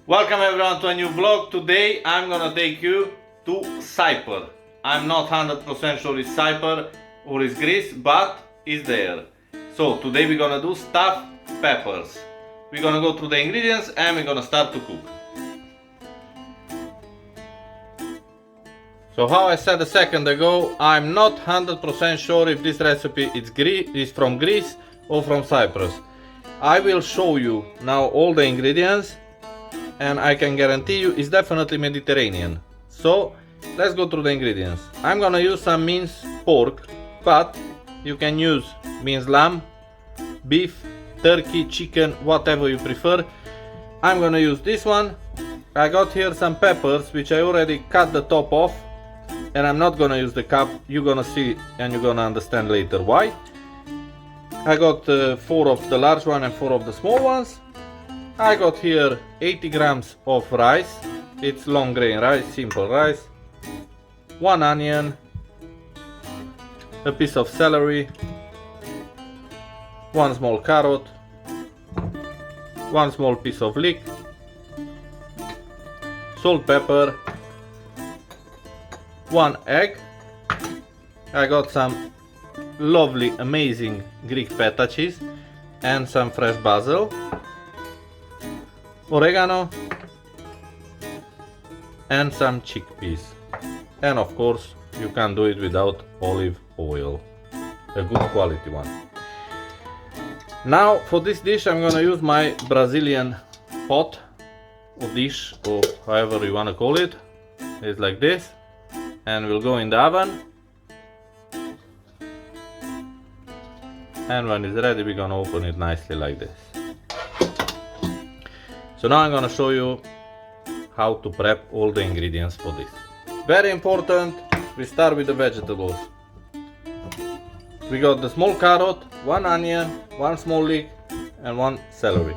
Welcome everyone to a new vlog. Today I'm gonna take you to Cyprus. I'm not 100% sure it's Cyprus or it's Greece, but it's there. So today we're gonna do stuffed peppers. We're gonna go through the ingredients and we're gonna start to cook. So how I said a second ago, I'm not 100% sure if this recipe is from Greece or from Cyprus. I will show you now all the ingredients and I can guarantee you it's definitely Mediterranean. So let's go through the ingredients. I'm gonna use some minced pork, but you can use minced lamb, beef, turkey, chicken, whatever you prefer. I'm gonna use this one. I got here some peppers which I already cut the top off, and I'm not gonna use the cap. You're gonna see and you're gonna understand later why. I got 4 of the large one and 4 of the small ones. I got here 80 grams of rice. It's long grain rice, simple rice. 1 onion, a piece of celery, 1 small carrot, 1 small piece of leek, salt, pepper, 1 egg. I got some lovely, amazing Greek feta cheese and some fresh basil, oregano, and some chickpeas. And of course, you can't do it without olive oil, a good quality one. Now for this dish I'm gonna use my Brazilian pot or dish, or however you wanna call it. It's like this, and we'll go in the oven. And when it's ready, we're gonna open it nicely like this. So now I'm gonna show you how to prep all the ingredients for this. Very important, we start with the vegetables. We got the small carrot, 1 onion, 1 small leek, and 1 celery.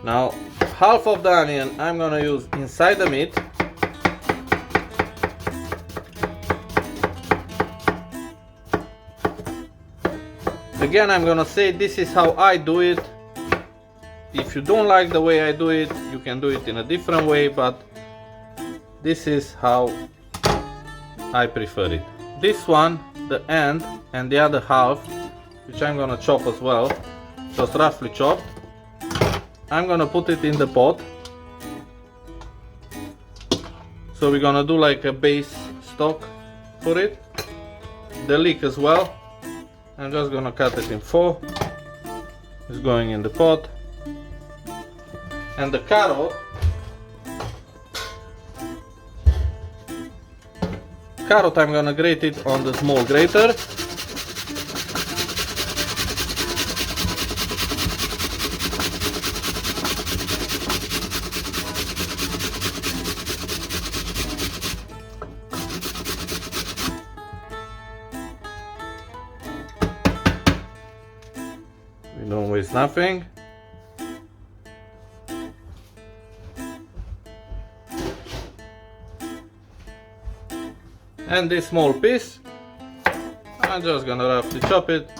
Now half of the onion I'm gonna use inside the meat. Again, I'm gonna say this is how I do it. If you don't like the way I do it, you can do it in a different way, but this is how I prefer it. This one, the end, and the other half, which I'm gonna chop as well, just roughly chopped, I'm gonna put it in the pot. So we're gonna do like a base stock for it. The leek as well, I'm just gonna cut it in 4. It's going in the pot. And the carrot I'm gonna grate it on the small grater. We don't waste nothing. And this small piece, I'm just gonna roughly chop it,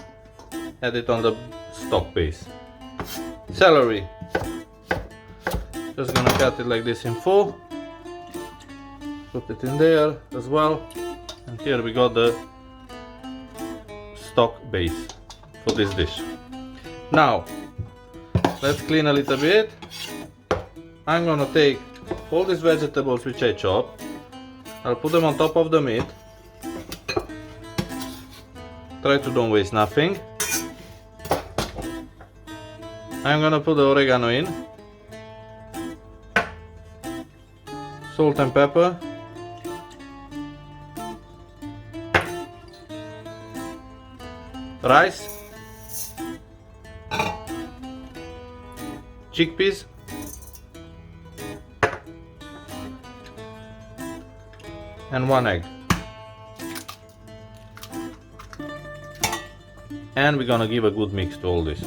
add it on the stock base. Celery, just gonna cut it like this in 4, put it in there as well, and here we got the stock base for this dish. Now, let's clean a little bit. I'm gonna take all these vegetables which I chopped. I'll put them on top of the meat. Try to don't waste nothing. I'm gonna put the oregano in. Salt and pepper. Rice. Chickpeas. And 1 egg. And we're gonna give a good mix to all this.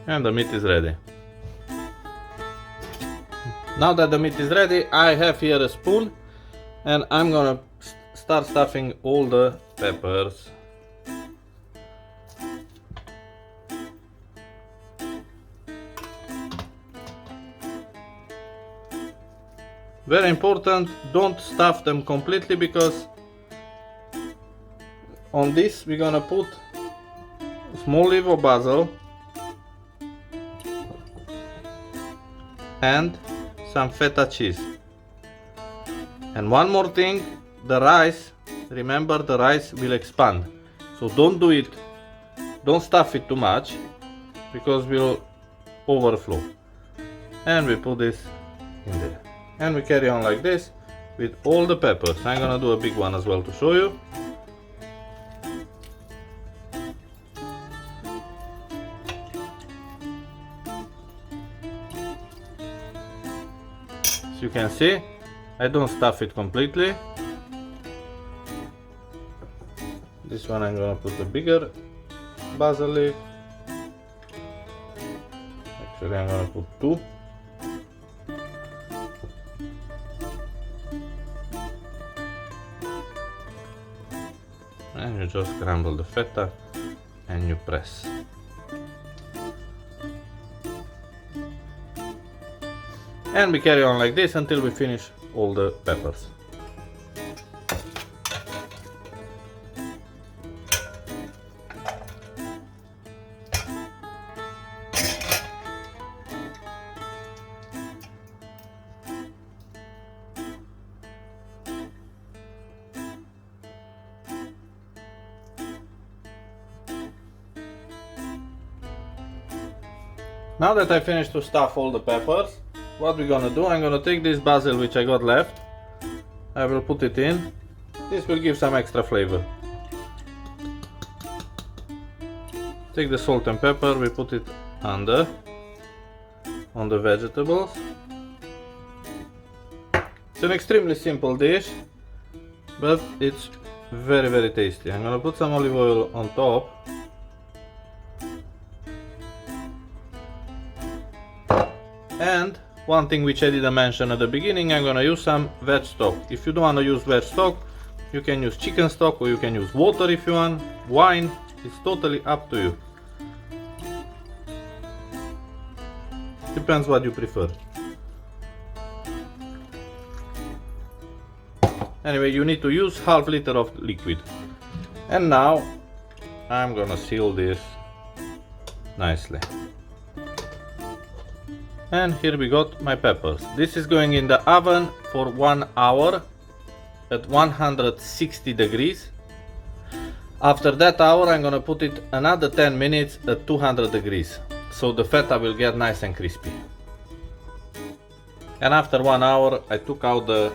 And the meat is ready. Now that the meat is ready, I have here a spoon and I'm gonna start stuffing all the peppers. Very important, don't stuff them completely, because on this we're gonna put a small leaf of basil and some feta cheese. And one more thing, the rice, remember the rice will expand, so don't stuff it too much, because will overflow. And we put this in there. And we carry on like this with all the peppers. I'm gonna do a big one as well to show you. As you can see, I don't stuff it completely. This one I'm gonna put a bigger basil leaf. Actually I'm gonna put 2. And you just crumble the feta and you press. And we carry on like this until we finish all the peppers. Now that I finished to stuff all the peppers, what we're gonna do, I'm gonna take this basil which I got left, I will put it in. This will give some extra flavor. Take the salt and pepper, we put it on the vegetables. It's an extremely simple dish, but it's very tasty. I'm gonna put some olive oil on top. And one thing which I didn't mention at the beginning, I'm gonna use some veg stock. If you don't wanna use veg stock, you can use chicken stock, or you can use water if you want, wine, it's totally up to you. Depends what you prefer. Anyway, you need to use half liter of liquid. And now I'm gonna seal this nicely. And here we got my peppers. This is going in the oven for 1 hour at 160 degrees. After that hour I'm gonna put it another 10 minutes at 200 degrees, so the feta will get nice and crispy. And after 1 hour I took out the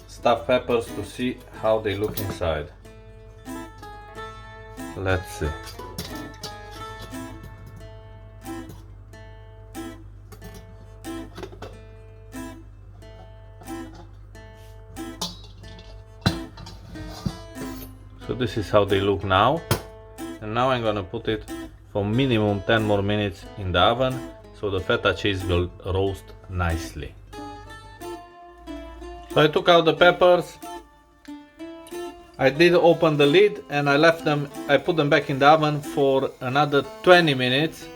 stuffed peppers to see how they look inside. Let's see. So this is how they look now, and now I'm gonna put it for minimum 10 more minutes in the oven, so the feta cheese will roast nicely. So I took out the peppers, I did open the lid and I put them back in the oven for another 20 minutes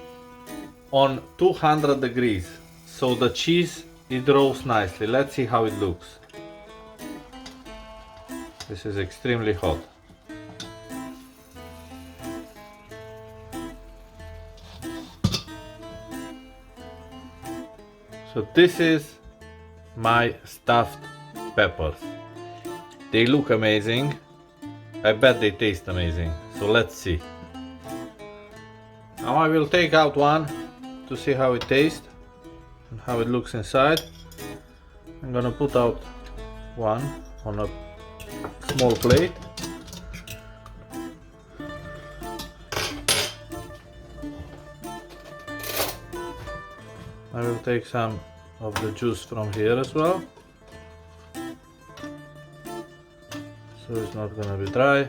on 200 degrees, so the cheese, it roasts nicely. Let's see how it looks. This is extremely hot. So this is my stuffed peppers. They look amazing. I bet they taste amazing. So let's see. Now I will take out one to see how it tastes and how it looks inside. I'm gonna put out one on a small plate. I will take some of the juice from here as well, so it's not gonna be dry.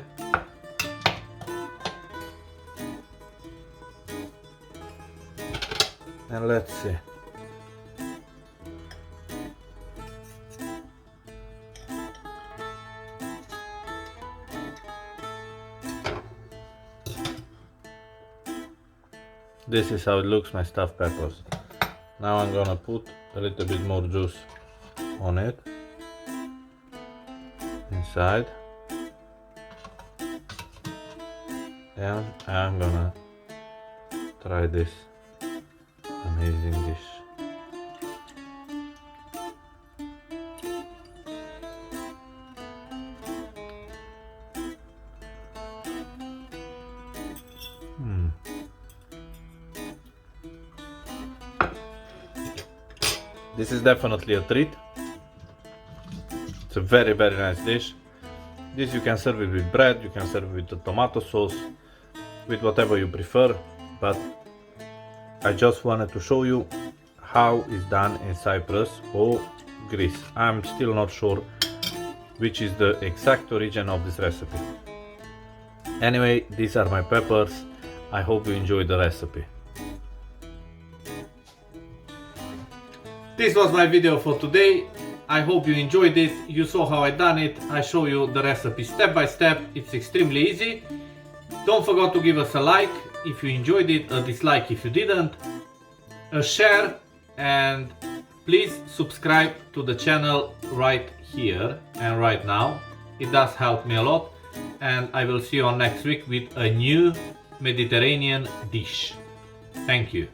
And let's see. This is how it looks, my stuffed peppers. Now I'm gonna put a little bit more juice on it, inside, and I'm gonna try this amazing dish. This is definitely a treat. It's a very nice dish. This you can serve it with bread, you can serve it with the tomato sauce, with whatever you prefer, but I just wanted to show you how it's done in Cyprus or Greece. I'm still not sure which is the exact origin of this recipe. Anyway, these are my peppers. I hope you enjoyed the recipe. This was my video for today. I hope you enjoyed it. You saw how I done it. I show you the recipe step by step. It's extremely easy. Don't forget to give us a like if you enjoyed it, a dislike if you didn't, a share, and please subscribe to the channel right here and right now. It does help me a lot, and I will see you on next week with a new Mediterranean dish. Thank you.